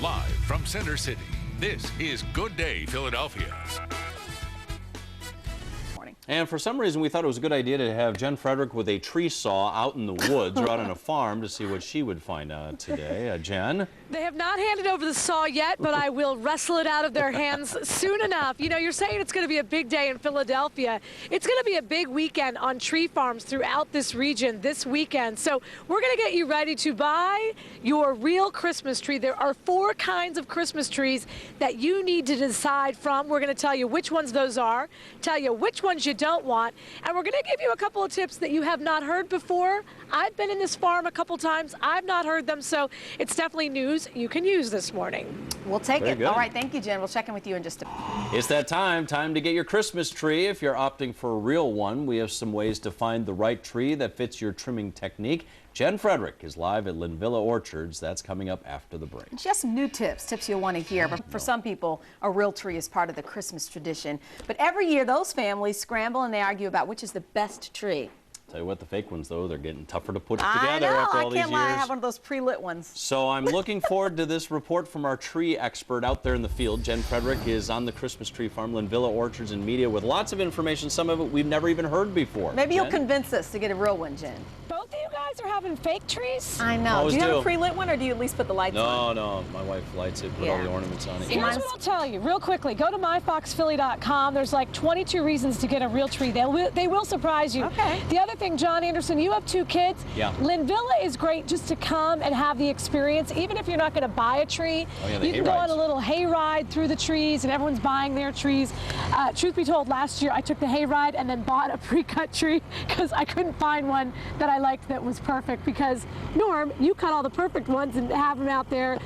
Live from Center City, this is Good Day Philadelphia. And for some reason, we thought it was a good idea to have Jen Frederick with a tree saw out in the woods or out on a farm to see what she would find today. Jen? They have not handed over the saw yet, but I will wrestle it out of their hands soon enough. You know, you're saying it's going to be a big day in Philadelphia. It's going to be a big weekend on tree farms throughout this region this weekend. So we're going to get you ready to buy your real Christmas tree. There are 4 kinds of Christmas trees that you need to decide from. We're going to tell you which ones those are, tell you which ones you don't want, and we're going to give you a couple of tips that you have not heard before. I've been in this farm a couple times. I've not heard them, so it's definitely news you can use this morning. We'll take Very it. good. All right, thank you, Jen. We'll check in with you in just a minute. It's that time to get your Christmas tree. If you're opting for a real one, we have some ways to find the right tree that fits your trimming technique. Jen Frederick is live at Linvilla Orchards. That's coming up after the break. She has some new tips you'll want to hear. But for some people, a real tree is part of the Christmas tradition. But every year, those families scramble and they argue about which is the best tree. Tell you what, the fake ones, though, they're getting tougher to put I together know, after all these years. I can't lie, I have one of those pre-lit ones. So I'm looking forward to this report from our tree expert out there in the field. Jen Frederick is on the Christmas tree farm, Linvilla Orchards and Media, with lots of information, some of it we've never even heard before. Maybe Jen? you'll convince us to get a real one, Jen. Both of you guys are having fake trees? I know. Always Do you have do. a pre-lit one, or do you at least put the lights on? No, my wife lights it, put all the ornaments on it. Here's what I'll tell you real quickly. Go to myfoxphilly.com. There's like 22 reasons to get a real tree. They will surprise you. Okay. The other thing, John Anderson, you have 2 kids. Yeah. Linvilla is great just to come and have the experience. Even if you're not going to buy a tree, you can go on a little hay ride through the trees, and everyone's buying their trees. Truth be told, last year I took the hay ride and then bought a pre-cut tree because I couldn't find one that I liked that was perfect, because Norm, you cut all the perfect ones and have them out there,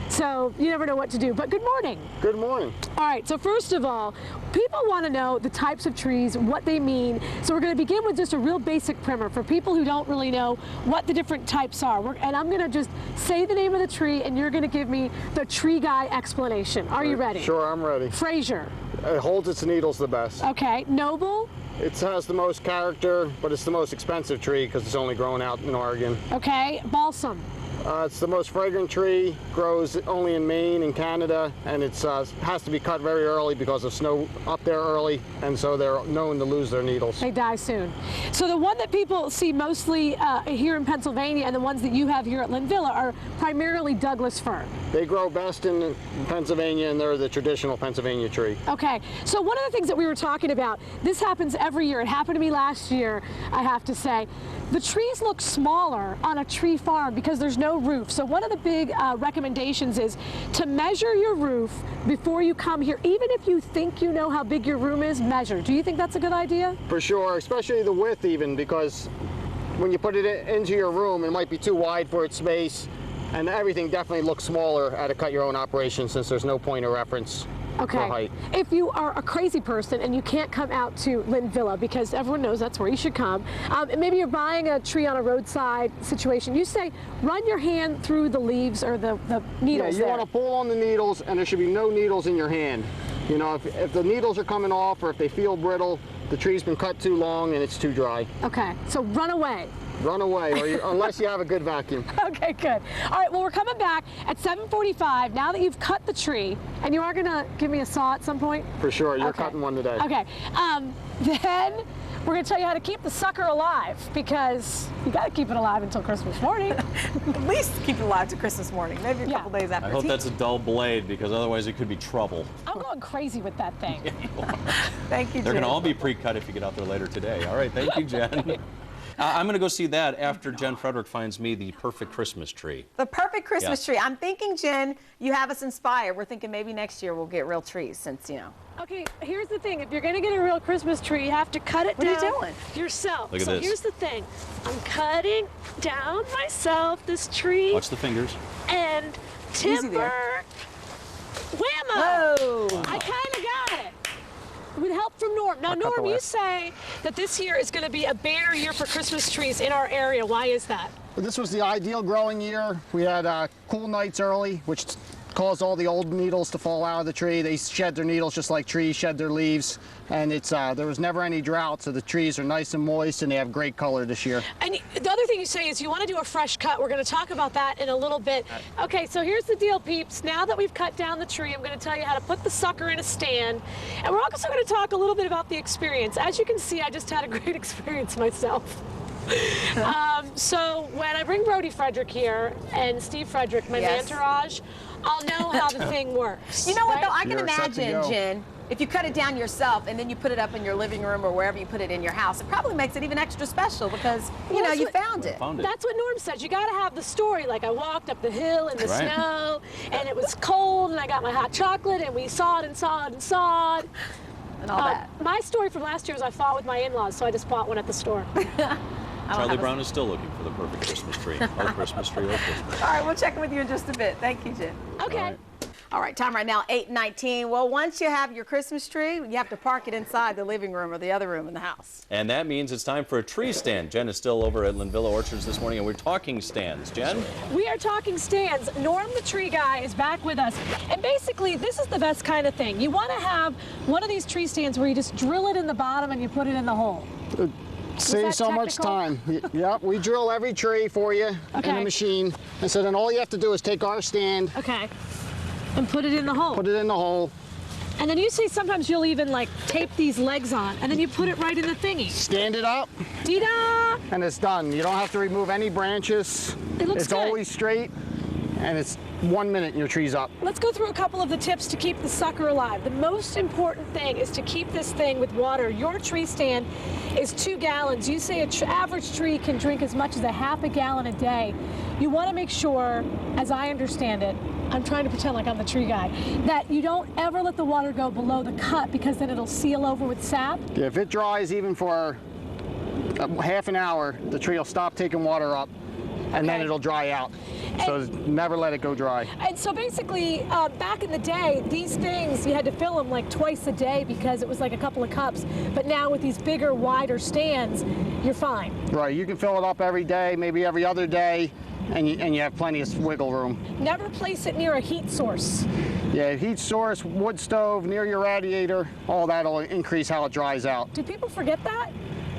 so you never know what to do. But good morning. Good morning. All right, so first of all, people want to know the types of trees, what they mean. So we're going to begin with just a real basic primer for people who don't really know what the different types are. And I'm going to just say the name of the tree, and you're going to give me the tree guy explanation. Are you ready? Sure, I'm ready. Fraser. It holds its needles the best. Okay. Noble. It has the most character, but it's the most expensive tree because it's only grown out in Oregon. Okay. Balsam. It's the most fragrant tree, grows only in Maine and Canada, and it has to be cut very early because of snow up there early, and so they're known to lose their needles. They die soon. So the one that people see mostly here in Pennsylvania and the ones that you have here at Linvilla are primarily Douglas fir. They grow best in Pennsylvania, and they're the traditional Pennsylvania tree. Okay, so one of the things that we were talking about, this happens every year. It happened to me last year, I have to say. The trees look smaller on a tree farm because there's no roof. So one of the big recommendations is to measure your roof before you come here. Even if you think you know how big your room is, measure. Do you think that's a good idea? For sure, especially the width even, because when you put it into your room, it might be too wide for its space, and everything definitely looks smaller at a cut-your-own operation since there's no point of reference. Okay. If you are a crazy person and you can't come out to Linvilla, because everyone knows that's where you should come, and maybe you're buying a tree on a roadside situation, you say run your hand through the leaves or the needles. Yeah, you want to pull on the needles, and there should be no needles in your hand. You know, if the needles are coming off or if they feel brittle, the tree's been cut too long and it's too dry. Okay, so run away. Run away, unless you have a good vacuum. Okay, good. All right, well, we're coming back at 7:45 now that you've cut the tree, and you are going to give me a saw at some point? For sure, you're cutting one today. Okay, then we're going to tell you how to keep the sucker alive, because you got to keep it alive until Christmas morning. At least keep it alive to Christmas morning, maybe a couple days after. I hope that's a dull blade, because otherwise it could be trouble. I'm going crazy with that thing. Thank you, Jen. They're going to all be pre-cut if you get out there later today. All right, thank you, Jen. I'm going to go see that after Jen Frederick finds me the perfect Christmas tree. The perfect Christmas tree. I'm thinking, Jen, you have us inspired. We're thinking maybe next year we'll get real trees since, you know. Okay, here's the thing. If you're going to get a real Christmas tree, you have to cut it down What are you doing? yourself. Look at so this. Here's the thing. I'm cutting down myself this tree. Watch the fingers. And timber. Whammo! Whoa! I kind of got it. With help from Norm. Now, Norm, you say that this year is going to be a banner year for Christmas trees in our area. Why is that? This was the ideal growing year. We had cool nights early, which caused all the old needles to fall out of the tree. They shed their needles just like trees shed their leaves, and there was never any drought, so the trees are nice and moist, and they have great color this year. And the other thing you say is you want to do a fresh cut. We're going to talk about that in a little bit. Okay, so here's the deal, peeps. Now that we've cut down the tree, I'm going to tell you how to put the sucker in a stand, and we're also going to talk a little bit about the experience. As you can see, I just had a great experience myself. So when I bring Brody Frederick here and Steve Frederick, my entourage, I'll know how the thing works. You know what, though? I can You're set to imagine, go. Jen, if you cut it down yourself and then you put it up in your living room or wherever you put it in your house, it probably makes it even extra special because, you know, you found it. That's what Norm said. You got to have the story. Like, I walked up the hill in the snow, and it was cold, and I got my hot chocolate, and we sawed and sawed and sawed. And all that. My story from last year was I fought with my in-laws, so I just bought one at the store. Charlie Brown is still looking for the perfect Christmas tree. Oh, Christmas tree, oh, Christmas. All right, we'll check in with you in just a bit. Thank you, Jen. Okay. All right, time right now, 8:19. Well, once you have your Christmas tree, you have to park it inside the living room or the other room in the house. And that means it's time for a tree stand. Jen is still over at Linvilla Orchards this morning, and we're talking stands. Jen? We are talking stands. Norm, the tree guy, is back with us. And basically, this is the best kind of thing. You want to have one of these tree stands where you just drill it in the bottom and you put it in the hole. Save so much time. Yep, we drill every tree for you in the machine. And so then all you have to do is take our stand. Okay. And put it in the hole. Put it in the hole. And then you say sometimes you'll even like tape these legs on, and then you put it right in the thingy. Stand it up. Dee-da! And it's done. You don't have to remove any branches. It looks It's good. always straight, and it's 1 minute and your tree's up. Let's go through a couple of the tips to keep the sucker alive. The most important thing is to keep this thing with water. Your tree stand is 2 gallons. You say an average tree can drink as much as a ½ gallon a day. You want to make sure, as I understand it, I'm trying to pretend like I'm the tree guy, that you don't ever let the water go below the cut because then it'll seal over with sap. Yeah, if it dries even for half an hour, the tree will stop taking water up, and then it'll dry out. So never let it go dry. And so basically, back in the day, these things, you had to fill them like twice a day because it was like a couple of cups. But now with these bigger, wider stands, you're fine. Right, you can fill it up every day, maybe every other day, and you have plenty of wiggle room. Never place it near a heat source. Yeah, heat source, wood stove, near your radiator, all that'll increase how it dries out. Do people forget that?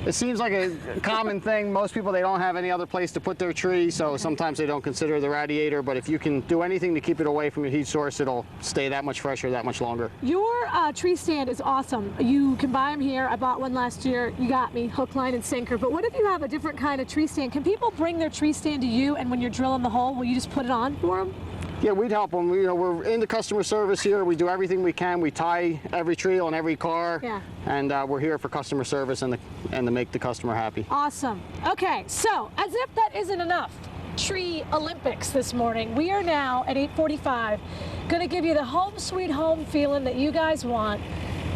It seems like a common thing. Most people, they don't have any other place to put their tree, so sometimes they don't consider the radiator, but if you can do anything to keep it away from your heat source, it'll stay that much fresher, that much longer. Your tree stand is awesome. You can buy them here. I bought one last year. You got me, hook, line, and sinker. But what if you have a different kind of tree stand? Can people bring their tree stand to you, and when you're drilling the hole, will you just put it on for them? Yeah, we'd help them. We're into customer service here. We do everything we can. We tie every tree on every car, and we're here for customer service and to make the customer happy. Awesome. Okay, so as if that isn't enough, Tree Olympics this morning. We are now at 8:45, going to give you the home sweet home feeling that you guys want.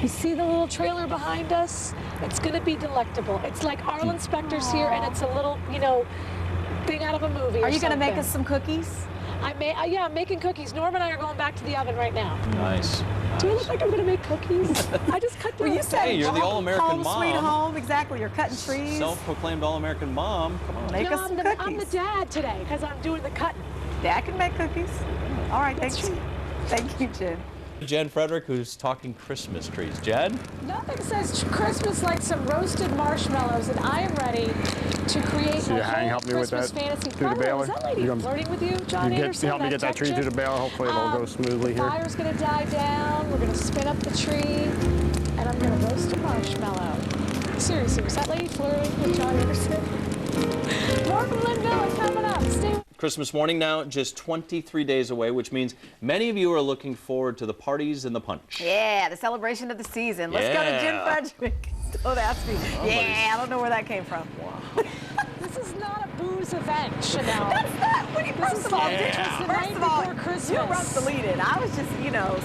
You see the little trailer behind us? It's going to be delectable. It's like Arlen Specter's here, and it's a little, thing out of a movie. Are you going to make us some cookies? Yeah, I'm making cookies. Norm and I are going back to the oven right now. Nice. Do I look like I'm going to make cookies? I just cut Well, you said Hey, you're the all-American home, mom. sweet home. Exactly. You're cutting trees. Self-proclaimed all-American mom. Come on. Make us some cookies. I'm the dad today because I'm doing the cutting. Dad can make cookies. All right, thank you. Thank you, Jen. Jen Frederick, who's talking Christmas trees. Jen? Nothing says Christmas like some roasted marshmallows, and I am ready to create my whole Christmas fantasy. through the baler? Is that lady flirting with you, John Anderson? Help me get that tree through the baler. Hopefully it'll go smoothly here. The fire's going to die down. We're going to spin up the tree, and I'm going to roast a marshmallow. Seriously, was that lady flirting with John Anderson? More from Linvilla coming up. Stay. Christmas morning now, just 23 days away, which means many of you are looking forward to the parties and the punch. Yeah, the celebration of the season. Let's go to Jen Frederick. Don't ask me. Yeah, I don't know where that came from. Wow. This is not a booze event, Chanel. That's not. First of all, Christmas. you roped the lead-in. I was just,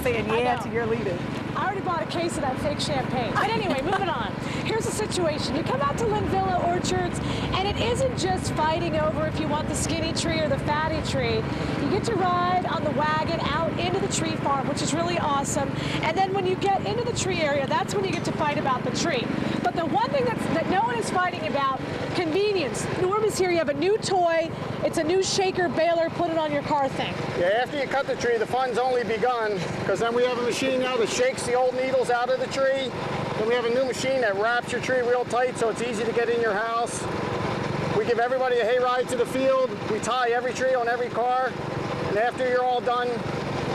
saying yeah to your lead-in. I already bought a case of that fake champagne. But anyway, moving on. Here's the situation. You come out to Linvilla Orchards, and it isn't just fighting over if you want the skinny tree or the fatty tree. You get to ride on the wagon out into the tree farm, which is really awesome. And then when you get into the tree area, that's when you get to fight about the tree. But the one thing that no one is fighting about, convenience. Norm is here. You have a new toy. It's a new shaker, baler, put it on your car thing. Yeah, after you cut the tree, the fun's only begun, because then we have a machine now that shakes the old needles out of the tree. Then we have a new machine that wraps your tree real tight so it's easy to get in your house. We give everybody a hayride to the field. We tie every tree on every car. And after you're all done,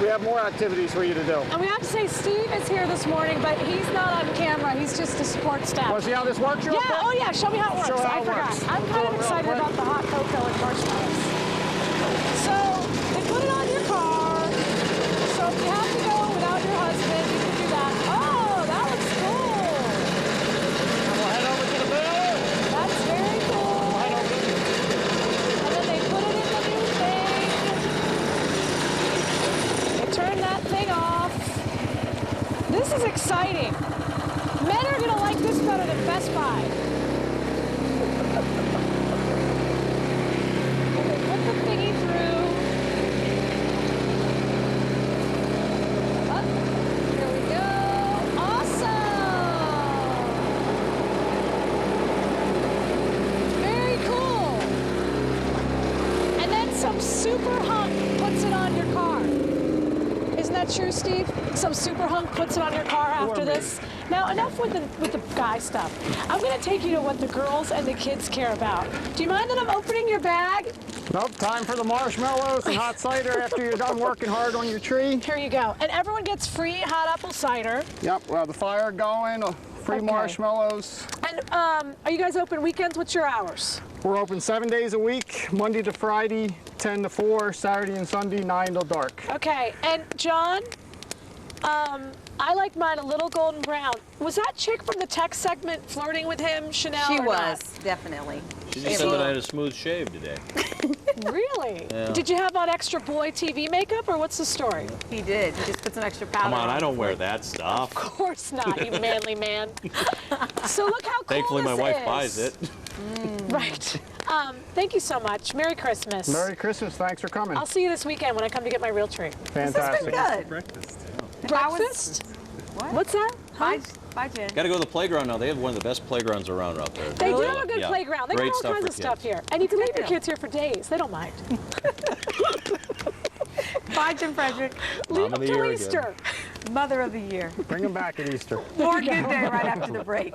we have more activities for you to do. And we have to say Steve is here this morning, but he's not on camera. He's just a support staff. Want to see how this works? Yeah, oh yeah, show me how it works. Show how I it forgot. works. I'm kind of excited about the hot cocoa and marshmallows. So, they put it on your car. So if you have to go without your husband, you can do that. Oh, that looks cool. We'll head over to the baler. That's very cool. Head over. And then they put it in the new thing. They turn that thing off. This is exciting. Men are going to like this better than Best Buy. Okay, put the thingy through. Up. Here we go. Awesome. Very cool. And then some super hunk puts it on your car. Isn't that true, Steve? Some super hunk puts it on your car after this. Now, enough with the guy stuff. I'm going to take you to what the girls and the kids care about. Do you mind that I'm opening your bag? Nope, time for the marshmallows and hot cider after you're done working hard on your tree. Here you go. And everyone gets free hot apple cider. Yep, we'll have the fire going, free Okay. marshmallows. And are you guys open weekends? What's your hours? We're open 7 days a week, Monday to Friday, 10 to 4, Saturday and Sunday, 9 till dark. Okay. And John, I like mine a little golden brown. Was that chick from the tech segment flirting with him, Chanel? She or was, not? definitely. She just said that I had a smooth shave today. Really? Yeah. Did you have on extra boy TV makeup, or what's the story? He did. He just put some extra powder Come on, I don't wear that stuff. Of course not, you manly man. So look how cool Thankfully, my this wife is. buys it. Right. Thank you so much. Merry Christmas. Merry Christmas, thanks for coming. I'll see you this weekend when I come to get my real tree. Fantastic. This has been good. Breakfast? What? What's that? Huh? Bye, Jen. Got to go to the playground now. They have one of the best playgrounds around out there. They do Really? have a good Yeah. playground. They Great got all stuff kinds for of stuff kids. here. And you can leave your deal. kids here for days. They don't mind. Bye, Jen Frederick. Leave Mom of them the till year Easter. again. Mother of the Year. Bring them back at Easter. More Good Day right after the break.